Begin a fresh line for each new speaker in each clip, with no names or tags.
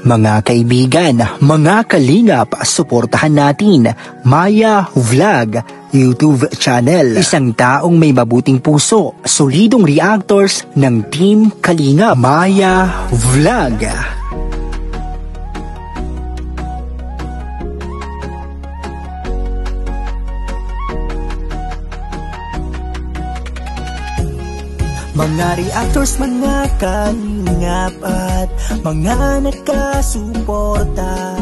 Mga kaibigan, mga kalingap, suportahan natin Maya Vlog YouTube channel. Isang taong may mabuting puso, solidong reactors ng Team Kalingap. Maya Vlog. Mga reactors, mga kalingap at mga nakasuporta,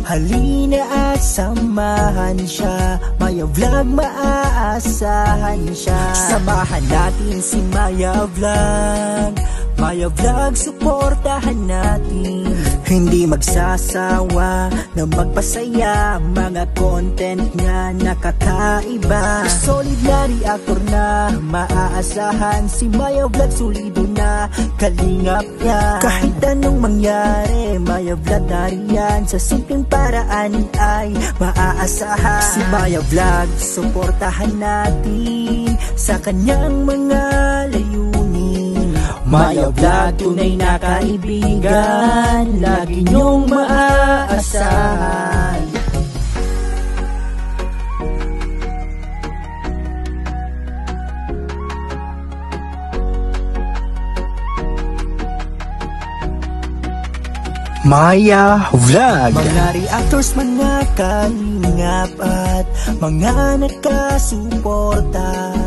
halina at samahan siya. Maya Vlog, maaasahan siya. Samahan natin si Maya Vlog. Maya Vlog, suportahan natin. Hindi magsasawa na magpasaya, mga content nga nakakaiba. Solid na reactor na maaasahan, si Maya Vlog solido na kalingap niya. Kahit anong mangyari, Maya Vlog nariyan, sa simpleng paraan ay maaasahan. Si Maya Vlog, suportahan natin sa kanyang mga layunin. Maya Vlog, tunay na kaibigan, lagi niyong maaasahan. Maya Vlog. Mga reactors, mga kalingap at mga nakasuporta,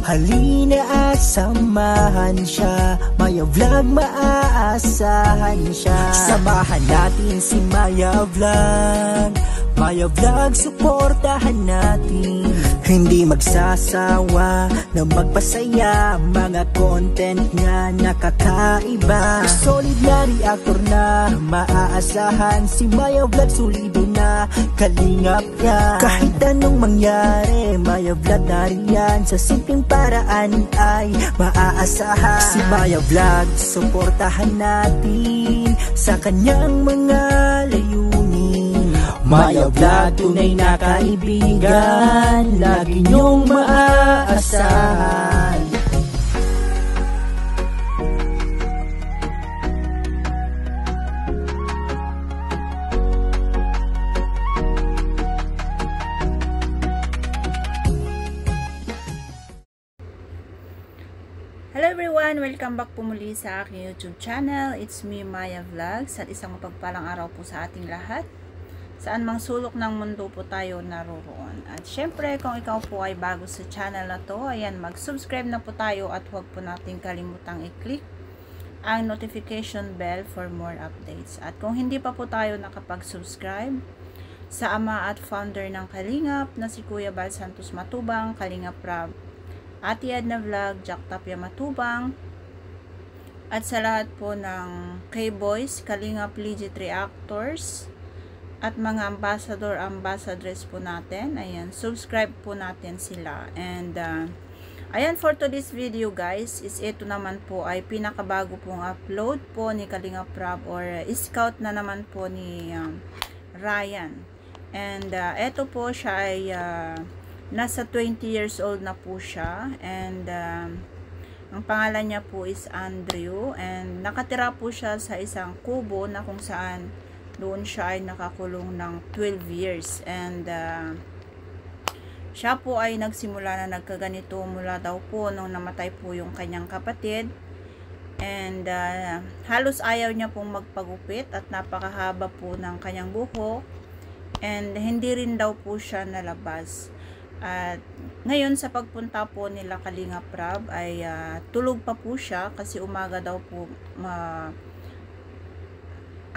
halina at samahan siya. Maya Vlog, maaasahan siya. Samahan natin si Maya Vlog. Maya Vlog, suportahan natin. Hindi magsasawa na magpasaya, mga content nga nakakaiba. Solid na reactor na maaasahan, si Maya Vlog solido na kalingap niya. Kahit anong mangyari, Maya Vlog nariyan, sa simpleng paraan ay maaasahan. Si Maya Vlog, suportahan natin sa kanyang mga layunin. Maya Vlog, tunay na kaibigan, lagi niyong maaasahan.
Hello everyone! Welcome back po muli sa aking YouTube channel. It's me, Maya Vlogs, at isang mapagpalang araw po sa ating lahat. Saan mang sulok ng mundo po tayo naroroon. At syempre, kung ikaw po ay bago sa channel na to, ayan, mag-subscribe na po tayo at huwag po natin kalimutang i-click ang notification bell for more updates. At kung hindi pa po tayo nakapag-subscribe sa ama at founder ng Kalingap na si Kuya Bal Santos Matubang, Kalingap Rab, Ate Edna Vlog, Jack Tapia Matubang, at sa lahat po ng K-Boys, Kalingap Legit Reactors, at mga ambassadress po natin, ayan, subscribe po natin sila. And ayan, for today's video guys, is ito naman po ay pinakabago pong upload po ni Kalingap Rab, or scout na naman po ni Ryan. And ito po siya ay nasa 20 years old na po siya, and ang pangalan niya po is Andrew, and nakatira po siya sa isang kubo na kung saan doon siya ay nakakulong ng 12 years. And siya po ay nagsimula na nagkaganito mula daw po nung namatay po yung kanyang kapatid. And halos ayaw niya pong magpagupit at napakahaba po ng kanyang buhok, and hindi rin daw po siya nalabas. At ngayon sa pagpunta po nila Kalingap Rab ay tulog pa po siya, kasi umaga daw po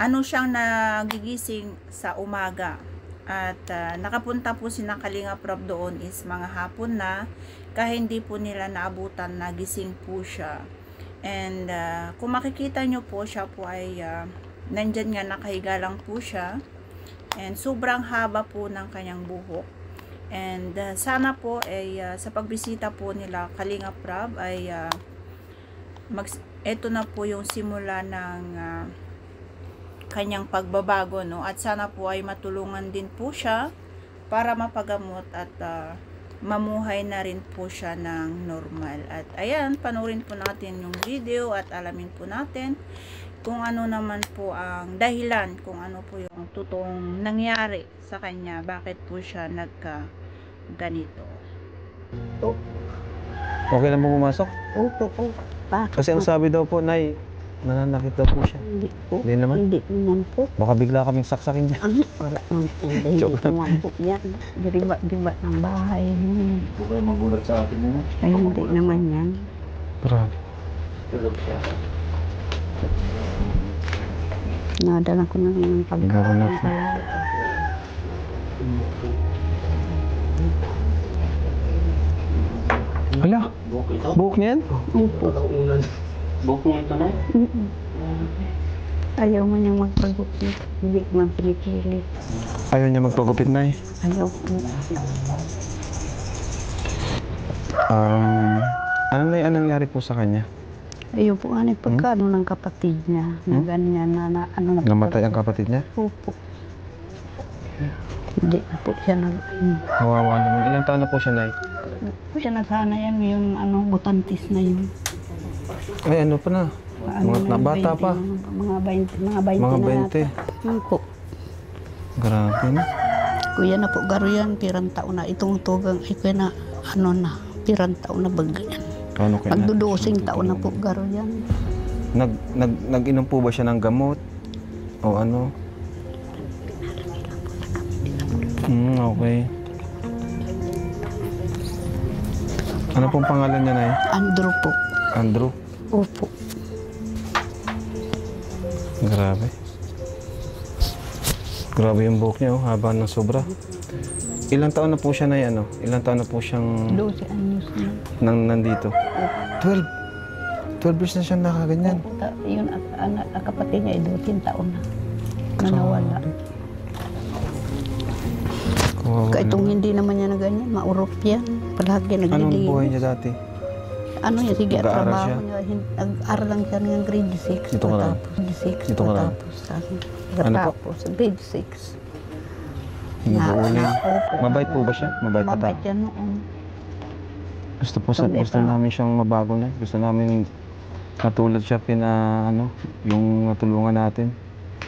siyang nagigising sa umaga. At nakapunta po si Kalingap Rab doon is mga hapon na, kahit hindi po nila naabutan, nagising po siya. And kung makikita nyo po, siya po ay nandyan nga, nakahiga lang po siya, and sobrang haba po ng kanyang buhok. And sana po ay sa pagbisita po nila Kalingap Rab ay ito na po yung simula ng kanyang pagbabago, no? At sana po ay matulungan din po siya para mapagamot at mamuhay na rin po siya ng normal. At ayan, panoorin po natin yung video at alamin po natin kung ano naman po ang dahilan, kung ano po yung totoong nangyari sa kanya, bakit po siya nagka ganito.
Okay lang mo pumasok?
Opo, opo. Bakit
Kasi ang
po?
sabi daw po, Nay, nananakit daw po siya.
Hindi po.
Hindi naman?
Hindi naman po.
Baka bigla kaming saksakin niya.
Ano? Wala naman po. Hindi
Joke lang.
naman po yan. Diriba-diba ng bahay.
Huwag kayo magulat sa akin mo.
Ay, hindi naman yan.
Grabe.
Nadala ko na rin ng pagkain.
Ganun na. Hala, buhok niya yan?
Opo.
Buhok niya ito na?
Mm-mm. Ayaw mo niyang magpagupit. Hindi man pinipili.
Ayaw niya magpagupit, Nay.
Ayaw po.
Anong nangyari po sa kanya?
Ayaw po nga pagkano ng kapatid niya. Na ganyan na ano na.
Namatay ang kapatid niya?
Opo. Hindi na po siya
Kawawa naman. Ilang taon na po siya, Nay?
po siya nasana yan yung ano, butantis na yun.
Ay, ano pa na? Mga bata pa.
Mga 20
Mga
na
20.
yata. Yun po.
Grabe na.
Kuya na po, garo yan, pirang taon na. Itong tugang, ay kuya na, ano na, pirang taon na bagay.
Ano kaya?
Magdudusing taon na po, garo yan.
Nag-inom po ba siya ng gamot? O ano? Okay. Ano pong pangalan niya, Nay?
Andrew po.
Andrew?
Opo.
Grabe. Grabe yung buhok niya, oh. Haba ng sobra. Ilang taon na po siya, Nay, ano? Ilang taon na po siyang
12 anyos na.
nandito? 12. 12 years na siya nakaganyan.
Opo, yun, anak, kapatid niya, 12 taon na. Nawala.
Kawawa
Kaitong
naman.
hindi naman niya na ganyan, maurop yan. Palagi
Anong
naglilinis.
buhay niya dati?
Ano yan, sige,
Nag-aaral
trabaho
siya?
niya. Nag-aaral lang siya ng grade 6.
Dito ka lang?
Grade 6.
Dito ka lang? Ano po?
Tapos, grade 6.
Hinuulin.
Opo.
Mabait po ba siya? Mabait na
Mabait
tao?
yan noon.
Gusto namin siyang mabago na. Gusto namin natulad siya yung natulungan natin.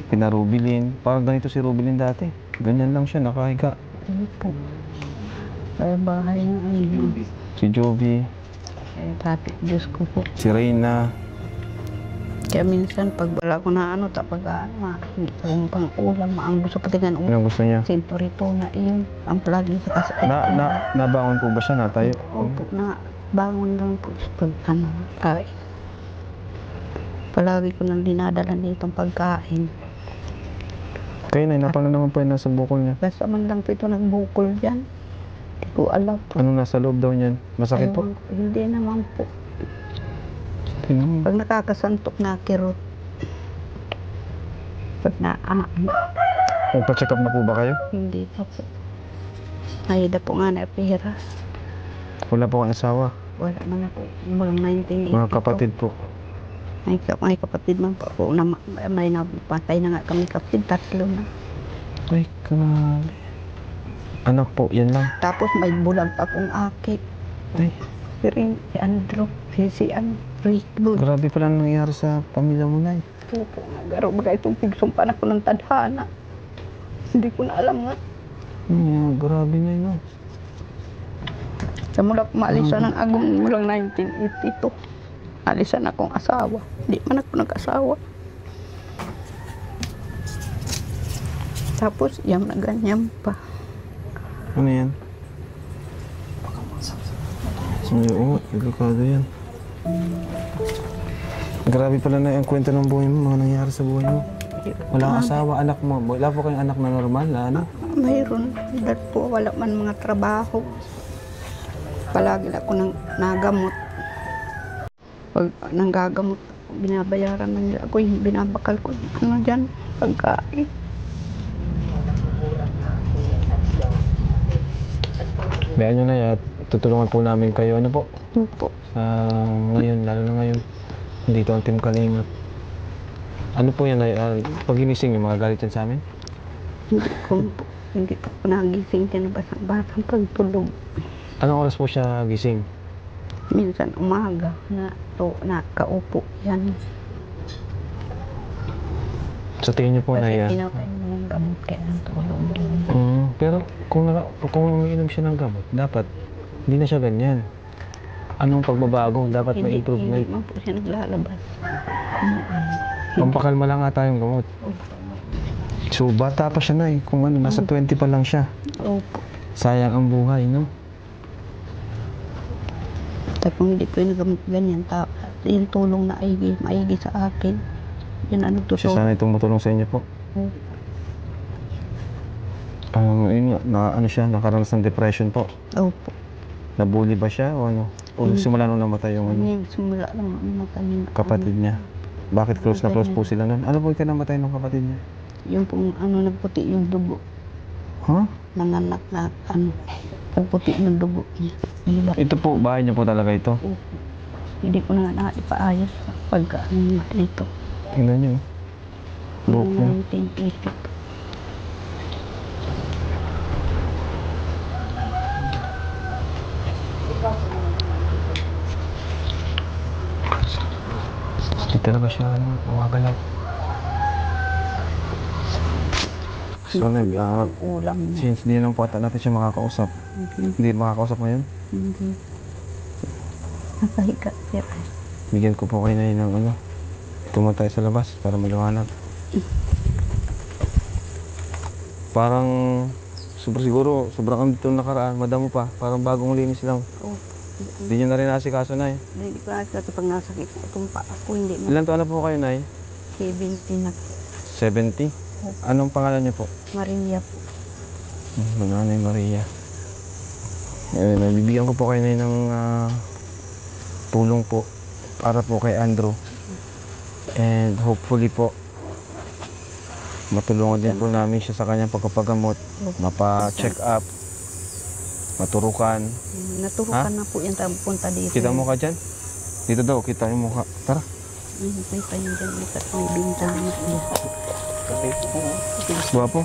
Pinarubilin. Parang ganito si Rubilin dati. Ganyan lang siya, nakahiga.
Opo. Sa bahay na ano.
Si Jovi,
Sabi, Diyos ko po.
si Reyna.
Kaya minsan, pag wala ko na ano, tapag hindi ko pang ulam, ang gusto pati nga
Ano gusto niya?
Sintorito na iyon. Ang palagi sa kasakit.
Nabangon po ba siya? Natayo?
Opo, na bangon lang po siya pag ano, kain. Palagi ko nang dinadala nitong pagkain.
Kayo na, napala naman po yung nasa bukol niya.
Basta man lang po ito nagbukol dyan. Hindi ko alam.
Anong nasa loob daw niyan? Masakit po?
Ewan ko, hindi naman po.
Tingnan mo.
Pag nakakasantok na kirot. Pag
Magpa-check up na po ba kayo?
hindi pa po. Ayda po nga na pera.
Wala po kang asawa.
Wala man ako. Mga 1980
Mga kapatid po.
May kapatid man po ako. May napatay na nga kami kapatid. 3 na.
Ay, grabe. Anak po, yan lang.
Tapos may bulag pa akong aki.
Ay,
Si Andrew. Si Andrew.
grabe pala nangyayari sa pamilya mo, Nay.
Opo, nagaro ba itong pigsumpan ako ng tadhana. Hindi ko na alam nga.
Grabe na yun.
Sa mula maalisa ng agong mulang 1982. Alisan akong asawa. Hindi man ako nag-asawa. Tapos, yung na ganyan pa.
Ano yan? Oo, delikado yan. Grabe pala na yung kwento ng buhay mo, mga nangyari sa buhay mo. Wala kang asawa, anak mo. Wala po kayong anak na normal, na ano?
Mayroon. Dahil po, wala man mga trabaho. Palagi ako nang nagamot. Pag nanggagamot, binabayaran man nila ako, yung binabakal ko. Ano dyan? Pagkain.
Bayaan nyo na yan. Tutulungan po namin kayo. Ano po?
Opo.
Ngayon, lalo na ngayon. Dito ang Team Kalingap. Ano po yan? Pag ginising yung mga galit yan sa amin?
Hindi ko nagising dyan basang pagtulog.
Anong oras po siya gising?
Minsan umaga na kaupo yan.
Sa tingin niyo po na yan?
Pinapainom mo ng gamot kaya natulog din.
Pero kung umiinom siya ng gamot, dapat hindi na siya ganyan. Anong pagbabago? Dapat may improvement.
Hindi man po siya naglalabas.
Pampakalma lang ata yung gamot. So, bata pa siya na eh. Kung ano, nasa 20 pa lang siya.
Opo.
Sayang ang buhay, no?
Tapos kung hindi po yung nagamot ganyan, yung tulong na maigi sa akin. Yun ano
Siya
tutulong.
sana itong matulong sa inyo po. Yun nga, ano siya, nakaranas ng depression po.
Opo.
Nabully ba siya o ano? O simula nung namatay yung ano,
Yung simula lang namatay yung
kapatid niya? Bakit close na close po sila nun? Ano po yung namatay ng kapatid niya?
Yung pong ano nagputi yung dugo.
Huh?
Nananak na ano. Nagputi ng dugo niya. Diba?
Ito po, bahay niya po talaga ito.
Opo. Hindi ko na ipaayos pagka ano dito.
Tingnan niyo. Buhok niya.
1980.
Hindi talaga siya gumagalaw. So,
Ulam niya.
since hindi naman po ata natin siya makakausap. Hindi makakausap ngayon.
Hindi. Nakahiga siya.
Bigyan ko po kayo na yun ng ano. Tumunta tayo sa labas para maliwanag. Parang siguro sobrang kami dito nakaraan, madamo pa. Parang bagong linis lang.
Oh.
Hindi nyo na rin nasikaso, Nay.
Hindi ko nakita ito pag nasakit. Itong pa ako hindi na.
Ilan taon na po kayo, Nay?
70 na.
70? Anong pangalan niyo po?
Maria po.
Nanay Maria. Bibigyan ko po kayo Nay, ng tulong po para po kay Andrew. And hopefully po matulungan din po namin siya sa kanyang pagpapagamot, mapa-check up, maturukan.
Naturukan na po yung punta dito.
Kita mo ka dyan? Dito daw, kita yung mukha. Tara.
May tayo dyan. May bintana siya.
Guwapo.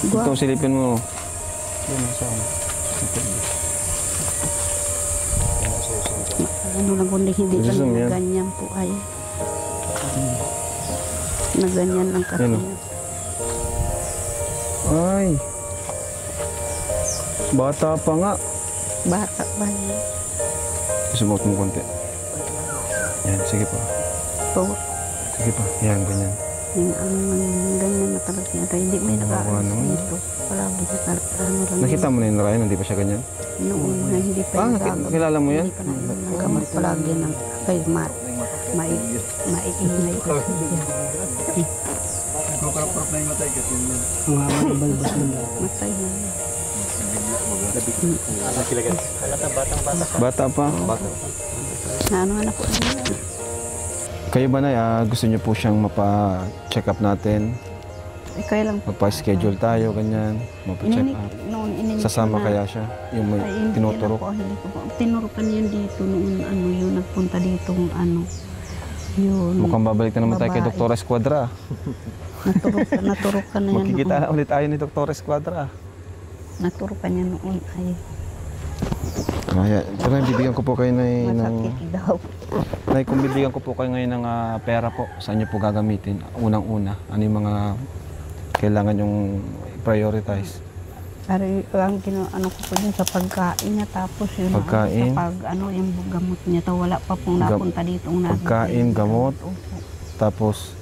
Ito, silipin mo.
Ano lang kundi hindi
Gusto
kami
mo yan?
ganyan po ay. Na ganyan lang kasi.
Ano? Ay. Bata pa nga.
Bata ba yan?
Sumot mo konti. Yan, sige pa.
Po.
Sige pa. Yan, ganyan.
Yung ano man ganyan na talaga yan. Kaya hindi may nag-aalas
naman.
dito. Palagi sa ano lang.
Nakita mo na yung narayan, hindi pa siya ganyan?
Noon na hindi pa yung gagawin.
Kilala mo yan?
Hindi pa na yung gamot palagi ng kay maiingay ko siya. Matay na.
Bata pa?
Na ano anak ko.
Kayo ba na, gusto niyo po siyang mapa-check up natin?
Kaya lang po.
Magpa-schedule tayo, ganyan. Mapa-check up. Sasama kaya siya? Yung may tinuturok?
Hindi ko po. Tinurukan yun dito noon ano yun nagpunta dito ano. Yun.
Mukhang babalik na naman tayo kay
babae.
Dr. Esquadra.
Naturukan na yan
Magkikita
noon.
na ulit tayo ni Dr. Esquadra.
Naturukan niya noon ay
Kaya, pero bibigyan ko po kayo ng...
masakit daw.
Nay, kung bibigyan ko po kayo ngayon ng pera po, saan niyo po gagamitin? Unang-una, ano yung mga kailangan yung prioritize?
Ari ang ano ko po dun sa pagkain niya tapos yun
Pagkain?
sa yung gamot niya ta wala pa pong napunta dito
Pagkain, gamot? Tapos,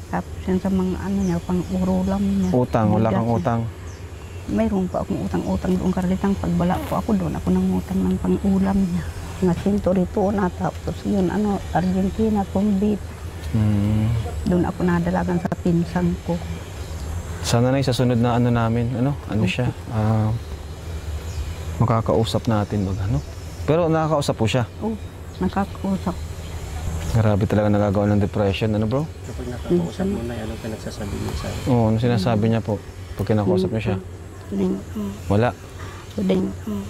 yun sa mga ano niya pang urulam niya.
utang, wala kang
Bigas.
utang.
Mayroon pa akong utang-utang doon karalitang pagbala po ako doon ako nangutang ng pang-ulam niya. Nga sintorito na tapos yun ano Argentina, Kumbit. Doon ako nadalagan sa pinsan ko.
Sana na sa sunod na ano namin, ano siya, makakausap natin ano. Pero nakakausap po siya.
Oh, nakakausap.
Grabe talaga nagagawa ng depression, ano bro?
Kapag nakakausap mo na, anong pinagsasabi niya sa
Oo, ano sinasabi niya po pag kinakausap niya siya? Wala.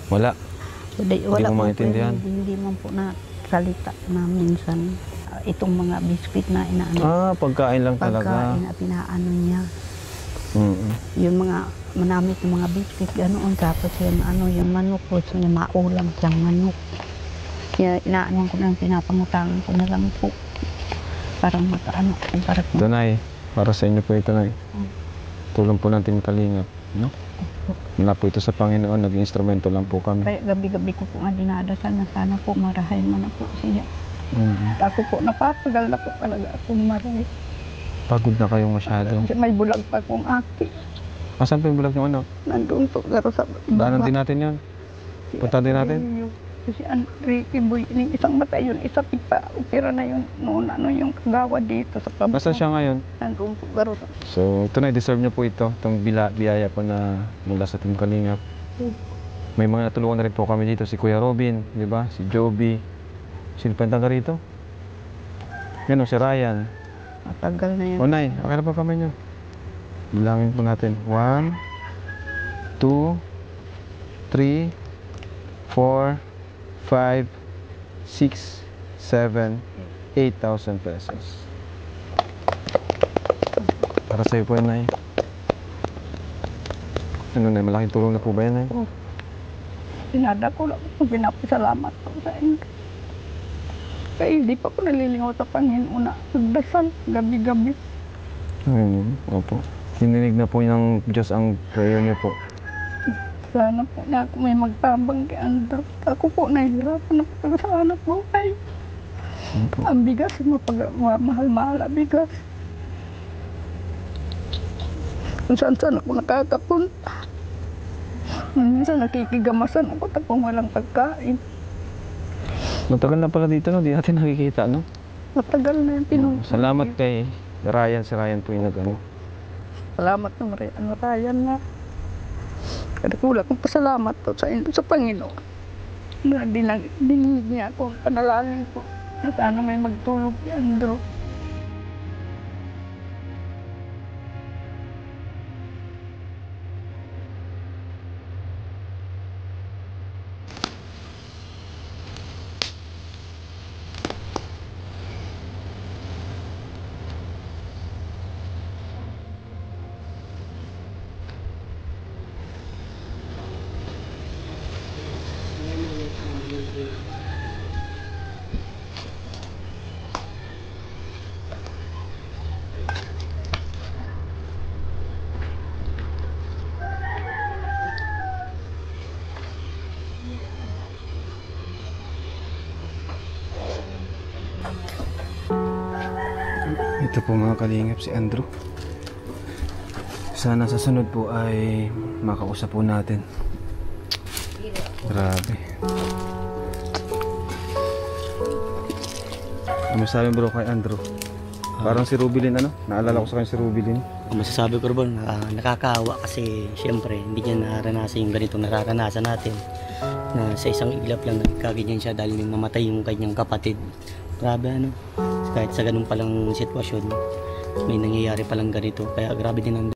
Wala.
Hindi
mo maintindihan?
Hindi man po na salita na minsan. Itong mga biscuit na inaano.
Pagkain lang talaga.
Pagkain na pinaano niya. Yung mga manamit ng mga biscuit, ganoon. Tapos yung ano, yung manok, gusto niya maulam siyang manok. Kaya inaano ko lang, pinapangutangan ko na lang po. Parang makaano kung para
Ito, Nay. Para sa inyo po ito, Nay. Tulong po natin kalingap. No? Mula po ito sa Panginoon, naging instrumento lang po kami.
kaya gabi-gabi ko po nga dinadasal na sana po marahay mo na po siya. Ako po napapagal na po talaga akong marahay.
Pagod na kayong masyado.
Kasi may bulag pa akong aki.
Asan po yung bulag yung ano?
Nandun po pero sa
Daanan din natin yun. Punta din natin.
Kasi Ricky Boy, yung isang mata yun, isa pipa. Opera na yung noon, ano yung kagawa dito sa pababa.
Nasaan siya ngayon?
Nandun po pero
So, ito na, deserve niyo po ito. Itong biyaya po na mula sa Team Kalingap. May mga natulungan na rin po kami dito. Si Kuya Robin, di ba? Si Joby. Sino pa yung taga rito? Yan o, si Ryan.
matagal na yan.
O, Nay, okay na pa kami nyo. Bilangin po natin. 1, 2, 3, 4, 5, 6, 7, 8,000 pesos. Para sa'yo po yan, Nay. Ano, Nay? Malaking tulong na po ba yan, Nay?
Sinada ko lang po, pinapasalamat po sa inyo. Kaya hindi pa ko nalilingaw sa Panginoon na nagdasal gabi-gabi.
Ayun, opo. Hininig na po ng Diyos ang prayer niyo po.
Sana po na ako may magtabang kay Andrew. Ako po nahihirapan na po sa anak buhay. Ang bigas, mahal-mahal ang bigas. Kung saan-saan ako nakakapunta. Minsan nakikigamasan ako tapos walang pagkain.
Matagal na pala dito, no? Di natin nakikita, no?
Matagal na yung pinunta.
Salamat kay Ryan. Si Ryan po yung nag-ano.
Salamat ng Ryan na. Kaya kulang kong pasalamat po sa inyo, sa Panginoon. Na dinig niya ako, panalangin ko. Na sana may magtulog si Andrew.
Ito po mga kalingap, si Andrew. Sana sa sunod po ay makausap po natin. Grabe. Ano masasabi bro kay Andrew? Parang si Rubilin, ano? Naalala ko sa kanya si Rubilin.
Masasabi ko rin, nakakaawa kasi siyempre hindi niya naranasan yung ganitong nararanasan natin. Na sa isang iglap lang nagkaganyan siya dahil namatay yung kanyang kapatid. Grabe ano, kahit sa ganun palang sitwasyon, may nangyayari palang ganito. Kaya grabe din ang...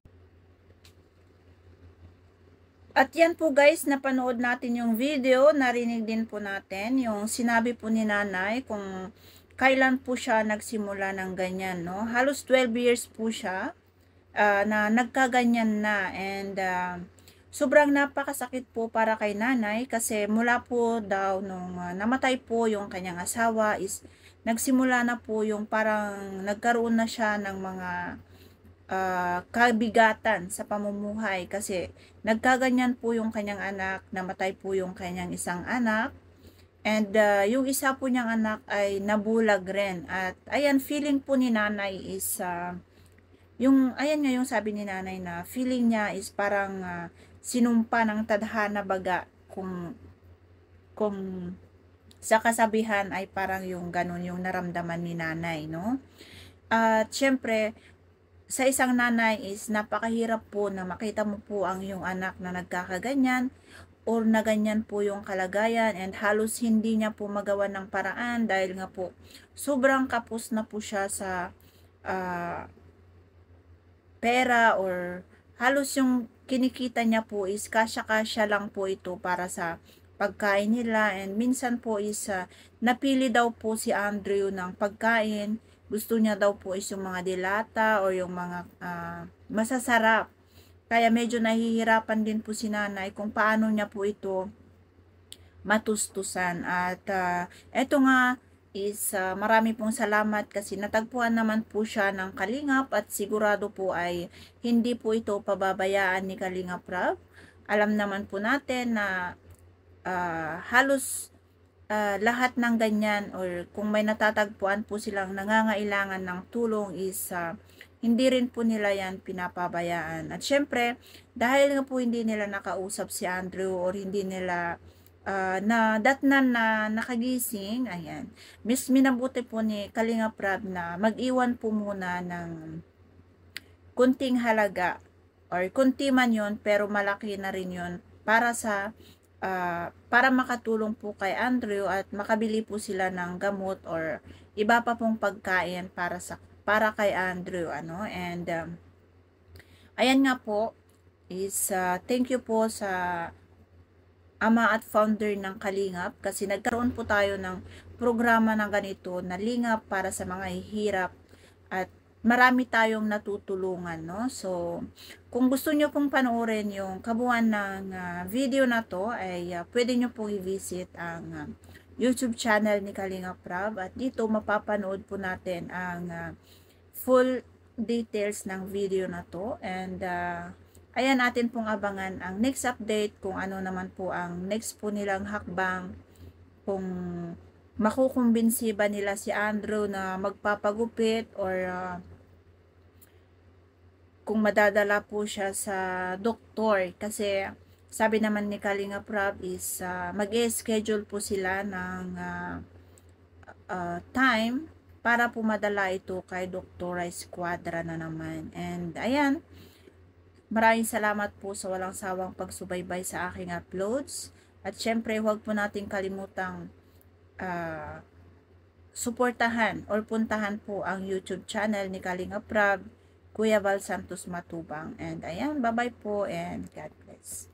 At yan po guys, napanood natin yung video, narinig din po natin yung sinabi po ni nanay kung kailan po siya nagsimula ng ganyan, no? Halos 12 years po siya na nagkaganyan na, and sobrang napakasakit po para kay nanay kasi mula po daw nung namatay po yung kanyang asawa is nagsimula na po yung parang nagkaroon na siya ng mga kabigatan sa pamumuhay kasi nagkaganyan po yung kanyang anak, namatay po yung kanyang isang anak, and yung isa po niyang anak ay nabulag rin. At ayan, feeling po ni nanay is yung ayan nga yung sabi ni nanay na feeling niya is parang sinumpa ng tadhana baga, kung sa kasabihan ay parang yung ganun yung naramdaman ni nanay, no? At syempre sa isang nanay is napakahirap po na makita mo po ang iyong anak na nagkakaganyan or na ganyan po yung kalagayan, and halos hindi niya po magawa ng paraan dahil nga po sobrang kapos na po siya sa pera, or halos yung kinikita niya po is kasya-kasya lang po ito para sa pagkain nila. And minsan po is napili daw po si Andrew ng pagkain. Gusto niya daw po is yung mga dilata o yung mga masasarap. Kaya medyo nahihirapan din po si nanay kung paano niya po ito matustusan. At eto nga, is marami pong salamat kasi natagpuan naman po siya ng Kalingap at sigurado po ay hindi po ito pababayaan ni Kalingap Rab. Alam naman po natin na halos lahat ng ganyan or kung may natatagpuan po silang nangangailangan ng tulong is hindi rin po nila yan pinapabayaan. At syempre, dahil nga po hindi nila nakausap si Andrew or hindi nila na datnan na nakagising, ayan, minabuti po ni Kalingap Rab na mag-iwan po muna ng kunting halaga or kunti man yun pero malaki na rin yun para sa para makatulong po kay Andrew at makabili po sila ng gamot or iba pa pong pagkain para kay Andrew, ano. And ayan nga po is thank you po sa ama at founder ng Kalingap kasi nagkaroon po tayo ng programa ng ganito na lingap para sa mga hihirap at marami tayong natutulungan, no? So, kung gusto nyo pong panoorin yung kabuuan ng video na to, ay pwede nyo pong i-visit ang YouTube channel ni Kalingap Rab at dito mapapanood po natin ang full details ng video na to. And ayan, natin pong abangan ang next update kung ano naman po ang next po nilang hakbang, kung makukumbinsi ba nila si Andrew na magpapagupit or kung madadala po siya sa doktor. Kasi sabi naman ni Kalingap Rab is mag-schedule po sila ng time para po madala ito kay Dr. Esquadra na naman. And ayan, maraming salamat po sa walang sawang pagsubaybay sa aking uploads. At syempre, huwag po nating kalimutang suportahan or puntahan po ang YouTube channel ni Kalingap Rab, Kuya Val Santos Matubang. And ayan, bye-bye po and God bless.